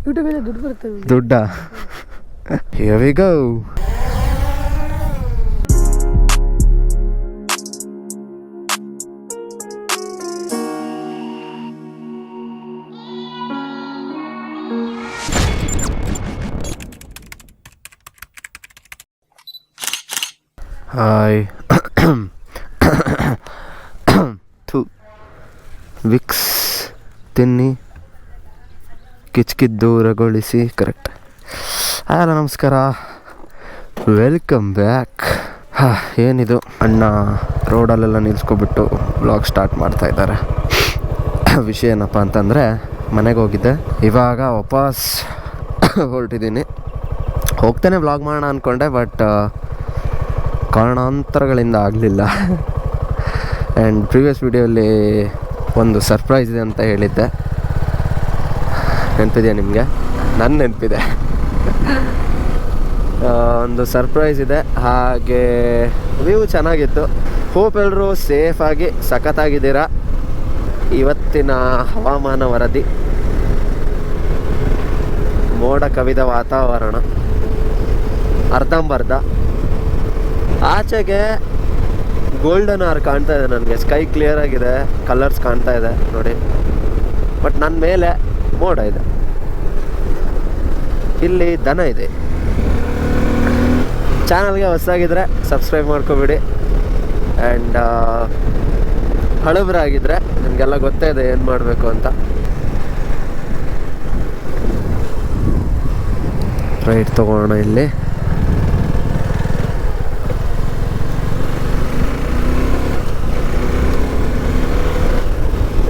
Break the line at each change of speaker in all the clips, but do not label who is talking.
ಯೂಟ್ಯೂಬಲ್ಲಿ ದುಡ್ಡು ಬರ್ತದೆ.
ದುಡ್ಡ? Here we go. Hi. Vicks ತಿನ್ನಿ, ಕಿಚ್ಕಿದ್ದೂರಗೊಳಿಸಿ. ಕರೆಕ್ಟ್. ಹಲೋ, ನಮಸ್ಕಾರ, ವೆಲ್ಕಮ್ ಬ್ಯಾಕ್. ಏನಿದು, ಅಣ್ಣ ರೋಡಲ್ಲೆಲ್ಲ ನಿಲ್ಸ್ಕೊಬಿಟ್ಟು ವ್ಲಾಗ್ ಸ್ಟಾರ್ಟ್ ಮಾಡ್ತಾ ಇದ್ದಾರೆ. ವಿಷಯ ಏನಪ್ಪ ಅಂತಂದರೆ, ಮನೆಗೆ ಹೋಗಿದ್ದೆ, ಇವಾಗ ವಾಪಸ್ ಹೊರಟಿದ್ದೀನಿ. ಹೋಗ್ತಾನೆ ವ್ಲಾಗ್ ಮಾಡೋಣ ಅಂದ್ಕೊಂಡೆ, ಬಟ್ ಕಾರಣಾಂತರಗಳಿಂದ ಆಗಲಿಲ್ಲ. ಆ್ಯಂಡ್ ಪ್ರೀವಿಯಸ್ ವಿಡಿಯೋಲಿ ಒಂದು ಸರ್ಪ್ರೈಸ್ ಇದೆ ಅಂತ ಹೇಳಿದ್ದೆ, ನೆನಪಿದೆಯಾ ನಿಮಗೆ? ನನ್ನ ನೆನಪಿದೆ. ಒಂದು ಸರ್ಪ್ರೈಸ್ ಇದೆ. ಹಾಗೆ ವ್ಯೂ ಚೆನ್ನಾಗಿತ್ತು. ಹೋಪ್ ಎಲ್ಲರೂ ಸೇಫಾಗಿ ಸಖತ್ತಾಗಿದ್ದೀರಾ. ಇವತ್ತಿನ ಹವಾಮಾನ ವರದಿ: ಮೋಡ ಕವಿದ ವಾತಾವರಣ, ಅರ್ಧಂಬರ್ಧ. ಆಚೆಗೆ ಗೋಲ್ಡನ್ ಆರ್ ಕಾಣ್ತಾ ಇದೆ ನನಗೆ. ಸ್ಕೈ ಕ್ಲಿಯರ್ ಆಗಿದೆ, ಕಲರ್ಸ್ ಕಾಣ್ತಾ ಇದೆ ನೋಡಿ. ಬಟ್ ನನ್ನ ಮೇಲೆ ಮೋಡ ಇದೆ. ಇಲ್ಲಿ ದನ ಇದೆ. ಚಾನಲ್ಗೆ ಹೊಸದಾಗಿದ್ದರೆ ಸಬ್ಸ್ಕ್ರೈಬ್ ಮಾಡ್ಕೊಬಿಡಿ. ಆ್ಯಂಡ್ ಹಳಬರಾಗಿದ್ದರೆ ನಿಮಗೆಲ್ಲ ಗೊತ್ತೇ ಇದೆ ಏನು ಮಾಡಬೇಕು ಅಂತ. ರೈಟ್ ತೊಗೊಳ್ಳೋಣ. ಇಲ್ಲಿ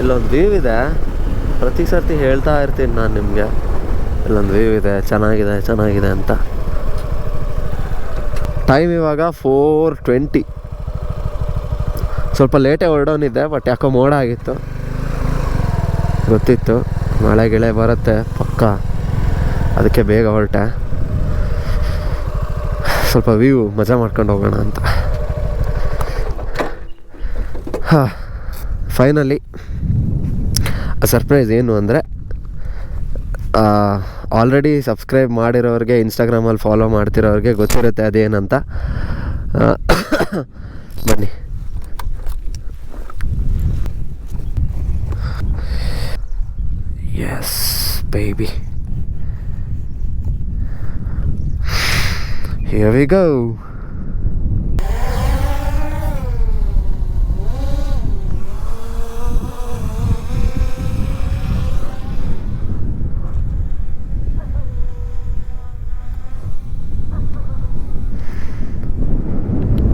ಇಲ್ಲೊಂದು ವ್ಯೂ ಇದೆ. ಪ್ರತಿ ಸರ್ತಿ ಹೇಳ್ತಾ ಇರ್ತೀನಿ ನಾನು ನಿಮಗೆ, ಇಲ್ಲೊಂದು ವ್ಯೂ ಇದೆ, ಚೆನ್ನಾಗಿದೆ ಚೆನ್ನಾಗಿದೆ ಅಂತ. ಟೈಮ್ ಇವಾಗ 4:20. ಸ್ವಲ್ಪ ಲೇಟೇ ಹೊರಡೋನಿದ್ದೆ, ಬಟ್ ಯಾಕೋ ಮೋಡ ಆಗಿತ್ತು. ಗೊತ್ತಿತ್ತು ಮಳೆ ಗಿಳೆ ಬರುತ್ತೆ ಪಕ್ಕ, ಅದಕ್ಕೆ ಬೇಗ ಹೊರಟೆ. ಸ್ವಲ್ಪ ವ್ಯೂ ಮಜಾ ಮಾಡ್ಕೊಂಡು ಹೋಗೋಣ ಅಂತ. ಫೈನಲಿ ಸರ್ಪ್ರೈಸ್ ಏನು ಅಂದರೆ, ಆಲ್ರೆಡಿ ಸಬ್ಸ್ಕ್ರೈಬ್ ಮಾಡಿರೋರಿಗೆ, ಇನ್ಸ್ಟಾಗ್ರಾಮಲ್ಲಿ ಫಾಲೋ ಮಾಡ್ತಿರೋರಿಗೆ ಗೊತ್ತಿರುತ್ತೆ ಅದೇನಂತ. ಬನ್ನಿ. Yes baby, here we go.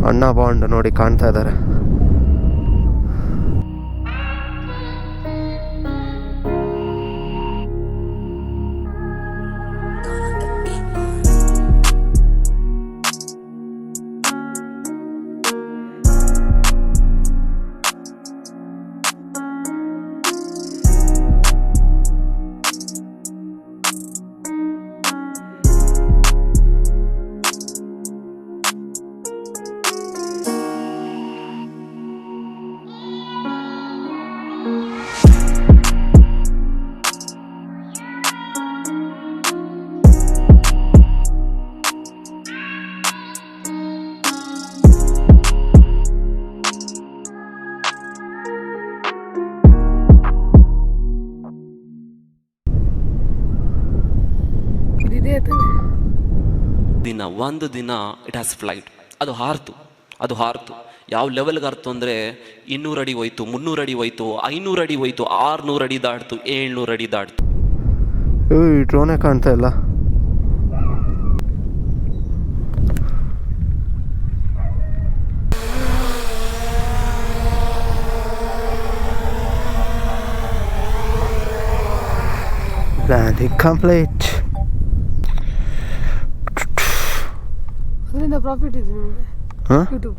ಅಣ್ಣ ಬಾಂಡ್ ನೋಡಿ ಕಾಣ್ತಾ ಇದ್ದಾರೆ.
ಒಂದು ದಿನ ಇಟ್ ಹ್ಯಾಸ್ ಫ್ಲೈಟ್. ಅದು ಹಾರ್ತು ಯಾವ ಲೆವೆಲ್ಗೆ ಹಾರ್ತು ಅಂದರೆ 200 ಅಡಿ ಹೋಯ್ತು, 300 ಅಡಿ ಹೋಯ್ತು, 500 ಅಡಿ ಹೋಯ್ತು, 600 ಅಡಿ ದಾಟ್ತು, 700 ಅಡಿ ದಾಟ್ತು.
ಈ ಡ್ರೋನೇ ಕಾಣ್ತಾ ಇಲ್ಲ. Landing complete.
ಅದರಿಂದ ಪ್ರಾಫಿಟ್ ಇದೆ ನಿಮಗೆ? ಯೂಟ್ಯೂಬ್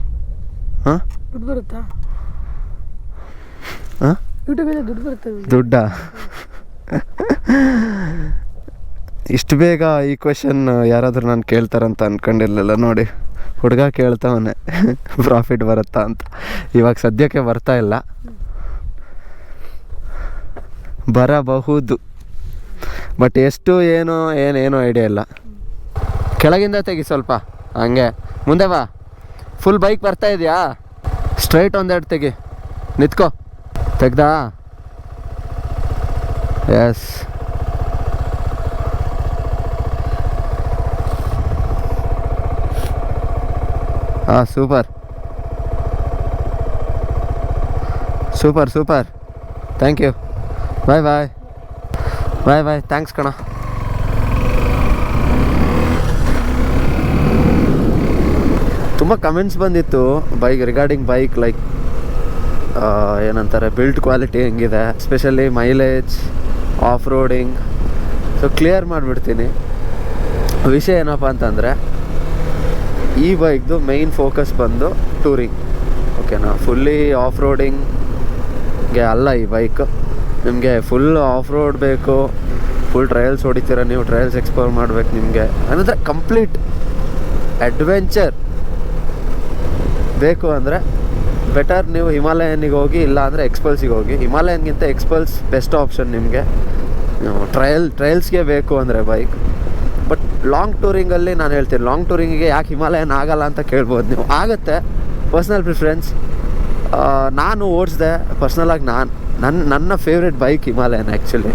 ದುಡ್ಡು ಬರುತ್ತಾ? ಯೂಟ್ಯೂಬಲ್ಲಿ ದುಡ್ಡು ಬರುತ್ತೆ.
ದುಡ್ಡ? ಇಷ್ಟು ಬೇಗ ಈ ಕ್ವೆಶನ್ ಯಾರಾದರೂ ನಾನು ಕೇಳ್ತಾರಂತ ಅಂದ್ಕೊಂಡಿರಲಿಲ್ಲ. ನೋಡಿ, ಹುಡುಗ ಕೇಳ್ತಾವನೆ ಪ್ರಾಫಿಟ್ ಬರುತ್ತಾ ಅಂತ. ಇವಾಗ ಸದ್ಯಕ್ಕೆ ಬರ್ತಾ ಇಲ್ಲ, ಬರಬಹುದು. ಬಟ್ ಎಷ್ಟು ಏನು ಐಡಿಯಾ ಇಲ್ಲ. ಕೆಳಗಿಂದ ತೆಗಿ ಸ್ವಲ್ಪ, ಹಂಗೆ ಮುಂದೆ ಬಾ. ಫುಲ್ ಬೈಕ್ ಬರ್ತಾ ಇದೆಯಾ? ಸ್ಟ್ರೈಟ್ ಒಂದೆರಡು ತೆಗಿ, ನಿಂತ್ಕೋ. ತೆಗ್ದಾ? ಎಸ್. ಹಾಂ, super super super. Thank you. Bye bye bye bye. Thanks ಕಣ. ತುಂಬ ಕಮೆಂಟ್ಸ್ ಬಂದಿತ್ತು ರಿಗಾರ್ಡಿಂಗ್ ಬೈಕ್, ಲೈಕ್ ಏನಂತಾರೆ, ಬಿಲ್ಡ್ ಕ್ವಾಲಿಟಿ ಹೆಂಗಿದೆ, especially mileage, off roading. So clear ಮಾಡಿಬಿಡ್ತೀನಿ. ವಿಷಯ ಏನಪ್ಪ ಅಂತಂದರೆ, ಈ ಬೈಕ್ದು ಮೇಯ್ನ್ ಫೋಕಸ್ ಬಂದು ಟೂರಿಂಗ್, ಓಕೆನಾ. ಫುಲ್ಲಿ ಆಫ್ ರೋಡಿಂಗ್ಗೆ ಅಲ್ಲ ಈ ಬೈಕ್. ನಿಮಗೆ ಫುಲ್ ಆಫ್ ರೋಡ್ ಬೇಕು, ಫುಲ್ ಟ್ರಯಲ್ಸ್ ಹೊಡಿತೀರ ನೀವು, ಟ್ರಯಲ್ಸ್ ಎಕ್ಸ್ಪ್ಲೋರ್ ಮಾಡ್ಬೇಕು ನಿಮಗೆ ಅಂದರೆ ಕಂಪ್ಲೀಟ್ ಅಡ್ವೆಂಚರ್ ಬೇಕು ಅಂದರೆ ಬೆಟರ್ ನೀವು ಹಿಮಾಲಯನಿಗೆ ಹೋಗಿ, ಇಲ್ಲ ಅಂದರೆ ಎಕ್ಸ್ಪಲ್ಸಿಗೆ ಹೋಗಿ. ಹಿಮಾಲಯನ್ಗಿಂತ ಎಕ್ಸ್ಪಲ್ಸ್ ಬೆಸ್ಟ್ ಆಪ್ಷನ್ ನಿಮಗೆ, ಟ್ರಯಲ್ಸ್ಗೆ ಬೇಕು ಅಂದರೆ ಬೈಕ್. ಬಟ್ ಲಾಂಗ್ ಟೂರಿಂಗಲ್ಲಿ ನಾನು ಹೇಳ್ತೀನಿ, ಲಾಂಗ್ ಟೂರಿಂಗಿಗೆ ಯಾಕೆ ಹಿಮಾಲಯನ್ ಆಗಲ್ಲ ಅಂತ ಕೇಳ್ಬೋದು ನೀವು. ಆಗುತ್ತೆ, ಪರ್ಸ್ನಲ್ ಪ್ರಿಫರೆನ್ಸ್. ನಾನು ಓಡಿಸ್ದೆ ಪರ್ಸ್ನಲಾಗಿ. ನನ್ನ ಫೇವ್ರೆಟ್ ಬೈಕ್ ಹಿಮಾಲಯನ್ ಆ್ಯಕ್ಚುಲಿ.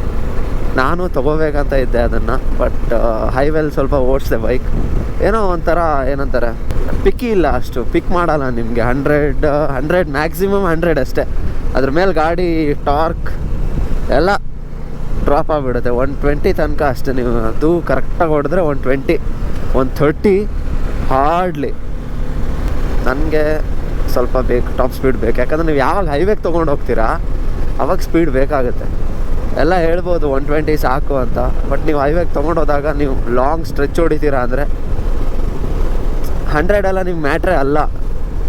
ನಾನು ತೊಗೋಬೇಕಂತ ಇದ್ದೆ ಅದನ್ನು, ಬಟ್ ಹೈವೇಲಿ ಸ್ವಲ್ಪ ಓಡಿಸ್ದೆ ಬೈಕ್. ಏನೋ ಒಂಥರ ಏನಂತಾರೆ, ಪಿಕ್ಕಿ ಇಲ್ಲ, ಅಷ್ಟು ಪಿಕ್ ಮಾಡಲ್ಲ ನಿಮಗೆ. 100 ಮ್ಯಾಕ್ಸಿಮಮ್ 100 ಅಷ್ಟೇ. ಅದ್ರ ಮೇಲೆ ಗಾಡಿ ಟಾರ್ಕ್ ಎಲ್ಲ ಡ್ರಾಪ್ ಆಗಿಬಿಡುತ್ತೆ. 120 ತನಕ ಅಷ್ಟೇ. ನೀವು ಅದು ಕರೆಕ್ಟಾಗಿ ಹೊಡೆದ್ರೆ 120, 130 ಹಾರ್ಡ್ಲಿ. ನನಗೆ ಸ್ವಲ್ಪ ಬೇಕು, ಟಾಪ್ ಸ್ಪೀಡ್ ಬೇಕು. ಯಾಕಂದರೆ ನೀವು ಯಾವಾಗ ಹೈವೇಗೆ ತೊಗೊಂಡು ಹೋಗ್ತೀರಾ ಅವಾಗ ಸ್ಪೀಡ್ ಬೇಕಾಗುತ್ತೆ. ಎಲ್ಲ ಹೇಳ್ಬೋದು 120 ಸಾಕು ಅಂತ, ಬಟ್ ನೀವು ಹೈವೇಗೆ ತೊಗೊಂಡೋದಾಗ ನೀವು ಲಾಂಗ್ ಸ್ಟ್ರೆಚ್ ಹೊಡಿತೀರಾ ಅಂದರೆ 100 ಎಲ್ಲ ನಿಮ್ಗೆ ಮ್ಯಾಟ್ರೇ ಅಲ್ಲ.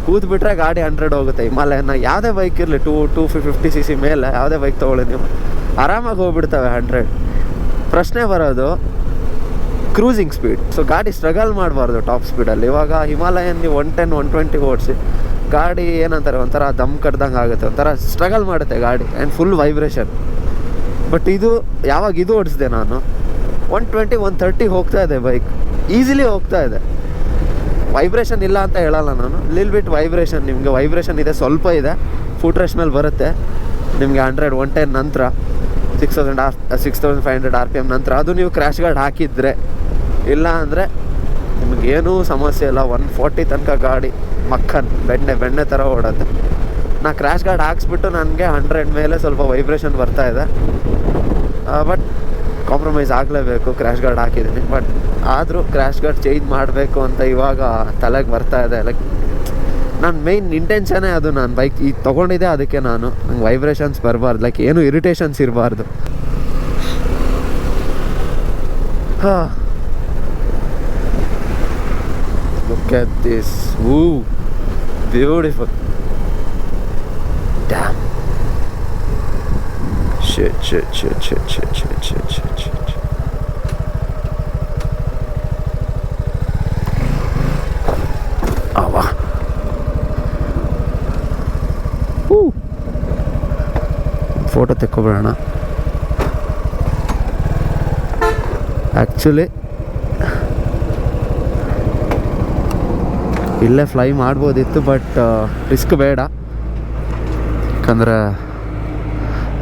ಕೂತ್ಬಿಟ್ರೆ ಗಾಡಿ 100 ಹೋಗುತ್ತೆ. ಹಿಮಾಲಯನ ಯಾವುದೇ ಬೈಕ್ ಇರಲಿ, 250 cc ಮೇಲೆ ಯಾವುದೇ ಬೈಕ್ ತೊಗೊಳ್ಳಿ ನೀವು, ಆರಾಮಾಗಿ ಹೋಗ್ಬಿಡ್ತವೆ 100. ಪ್ರಶ್ನೆ ಬರೋದು ಕ್ರೂಸಿಂಗ್ ಸ್ಪೀಡ್. ಸೊ ಗಾಡಿ ಸ್ಟ್ರಗಲ್ ಮಾಡಬಾರ್ದು ಟಾಪ್ ಸ್ಪೀಡಲ್ಲಿ. ಇವಾಗ ಹಿಮಾಲಯನ್ ನೀವು 110, 120 ಓಡಿಸಿ ಗಾಡಿ ಏನಂತಾರೆ, ಒಂಥರ ದಮ್ ಕಟ್ದಂಗೆ ಆಗುತ್ತೆ, ಒಂಥರ ಸ್ಟ್ರಗಲ್ ಮಾಡುತ್ತೆ ಗಾಡಿ, ಆ್ಯಂಡ್ ಫುಲ್ ವೈಬ್ರೇಷನ್. ಬಟ್ ಇದು ಯಾವಾಗ ಇದು ಓಡಿಸಿದೆ ನಾನು, 120, 130 ಹೋಗ್ತಾ ಇದೆ ಬೈಕ್, ಈಸಿಲಿ ಹೋಗ್ತಾ ಇದೆ. ವೈಬ್ರೇಷನ್ ಇಲ್ಲ ಅಂತ ಹೇಳಲ್ಲ ನಾನು, ಲಿಲ್ ಬಿಟ್ ವೈಬ್ರೇಷನ್. ನಿಮಗೆ ವೈಬ್ರೇಷನ್ ಇದೆ, ಸ್ವಲ್ಪ ಇದೆ. ಫುಟ್ ರೆಸ್ಟ್ ಮೇಲೆ ಬರುತ್ತೆ ನಿಮಗೆ 100, 110 ನಂತರ 6500 RPM ನಂತರ. ಅದು ನೀವು ಕ್ರ್ಯಾಶ್ ಗಾರ್ಡ್ ಹಾಕಿದರೆ, ಇಲ್ಲ ಅಂದರೆ ನಿಮಗೇನೂ ಸಮಸ್ಯೆ ಇಲ್ಲ. 140 ತನಕ ಗಾಡಿ ಮಕ್ಕನ್ ಬೆಣ್ಣೆ ಥರ ಓಡುತ್ತೆ. ನಾ ಕ್ರ್ಯಾಶ್ ಗಾರ್ಡ್ ಹಾಕ್ಸ್ಬಿಟ್ಟು ನನಗೆ 100 ಮೇಲೆ ಸ್ವಲ್ಪ ವೈಬ್ರೇಷನ್ ಬರ್ತಾಯಿದೆ. ಬಟ್ ಕಾಂಪ್ರಮೈಸ್ ಆಗಲೇಬೇಕು, ಕ್ರ್ಯಾಶ್ ಗಾರ್ಡ್ ಹಾಕಿದ್ದೀನಿ. ಬಟ್ ಆದರೂ ಕ್ರ್ಯಾಶ್ ಗಾರ್ಡ್ ಚೇಂಜ್ ಮಾಡಬೇಕು ಅಂತ ಇವಾಗ ತಲೆಗೆ ಬರ್ತಾಯಿದೆ. ಲೈಕ್ ನನ್ನ ಮೇಯ್ನ್ ಇಂಟೆನ್ಷನೇ ಅದು. ನಾನು ಬೈಕ್ ಈಗ ತೊಗೊಂಡಿದ್ದೆ ಅದಕ್ಕೆ. ನಂಗೆ ವೈಬ್ರೇಷನ್ಸ್ ಬರಬಾರ್ದು, ಲೈಕ್ ಏನು ಇರಿಟೇಷನ್ಸ್ ಇರಬಾರ್ದು. ಹಾಂ, look at this. Ooh, beautiful. Damn. Shit. Awa. Photo ತೆಕ್ಕೊಬಿಡೋಣ. ಆ್ಯಕ್ಚುಲಿ ಇಲ್ಲೇ ಫ್ಲೈ ಮಾಡ್ಬೋದಿತ್ತು, ಬಟ್ ರಿಸ್ಕ್ ಬೇಡ. ಯಾಕಂದರೆ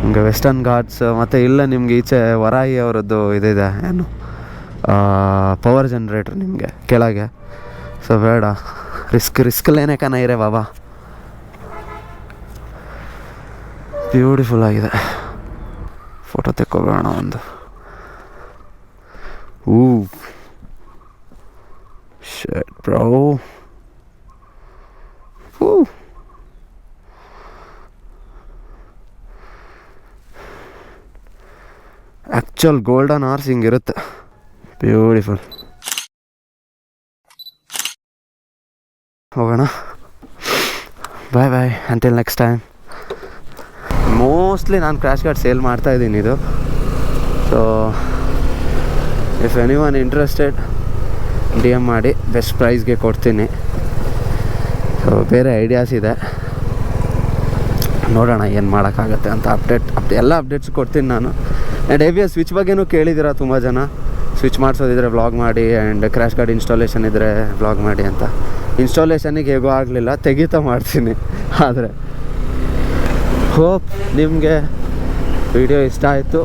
ನಿಮಗೆ ವೆಸ್ಟರ್ನ್ ಘಾಟ್ಸ್ ಮತ್ತು ಇಲ್ಲ ನಿಮಗೆ ಈಚೆ ವರಾಯಿ ಅವರದ್ದು ಇದಿದೆ, ಏನು ಪವರ್ ಜನ್ರೇಟ್ರ್ ನಿಮಗೆ ಕೆಳಗೆ. ಸೊ ಬೇಡ, ರಿಸ್ಕಲ್ಲೇನೆ ಕನ ಇರೇ ಬಾಬಾ. ಬ್ಯೂಟಿಫುಲ್ ಆಗಿದೆ. ಫೋಟೋ ತೆಕ್ಕೊಬೇಡ ಒಂದು. Shut bro. Actual golden hours ಹಿಂಗಿರುತ್ತೆ. ಬ್ಯೂಟಿಫುಲ್. ಹೋಗೋಣ. Bye bye, until next time. Mostly ನಾನು ಕ್ರ್ಯಾಶ್ ಗಾರ್ಡ್ ಸೇಲ್ ಮಾಡ್ತಾಯಿದ್ದೀನಿ ಇದು. So if anyone interested DM ಮಾಡಿ, ಬೆಸ್ಟ್ ಪ್ರೈಸ್ಗೆ ಕೊಡ್ತೀನಿ. ಸೊ ಬೇರೆ ಐಡಿಯಾಸ್ ಇದೆ, ನೋಡೋಣ ಏನು ಮಾಡೋಕ್ಕಾಗತ್ತೆ ಅಂತ. ಎಲ್ಲ ಅಪ್ಡೇಟ್ಸ್ ಕೊಡ್ತೀನಿ ನಾನು. ಆ್ಯಂಡ್ ABS ಸ್ವಿಚ್ ಬಗ್ಗೆನೂ ಕೇಳಿದ್ದೀರಾ ತುಂಬ ಜನ. ಸ್ವಿಚ್ ಮಾಡಿಸೋದಿದ್ರೆ ವ್ಲಾಗ್ ಮಾಡಿ, ಆ್ಯಂಡ್ ಕ್ರ್ಯಾಶ್ ಗಾರ್ಡ್ ಇನ್ಸ್ಟಾಲೇಷನ್ ಇದ್ದರೆ ವ್ಲಾಗ್ ಮಾಡಿ ಅಂತ. ಇನ್ಸ್ಟಾಲೇಷನಿಗೆ ಹೇಗೋ ಆಗಲಿಲ್ಲ, ತೆಗಿತಾ ಮಾಡ್ತೀನಿ. ಆದರೆ ಹೋಪ್ ನಿಮಗೆ ವಿಡಿಯೋ ಇಷ್ಟ ಆಯಿತು.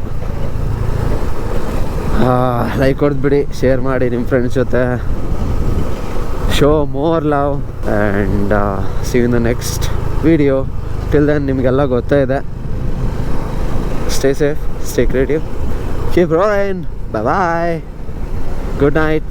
ಲೈಕ್ ಹೊಡೆದ್ಬಿಡಿ, ಶೇರ್ ಮಾಡಿ ನಿಮ್ಮ ಫ್ರೆಂಡ್ಸ್ ಜೊತೆ. Show more love and see in the next video. Till then ನಿಮಗೆಲ್ಲ ಗೊತ್ತೇ ಇದೆ. Stay safe, stay creative, keep rolling. Bye bye. Good night.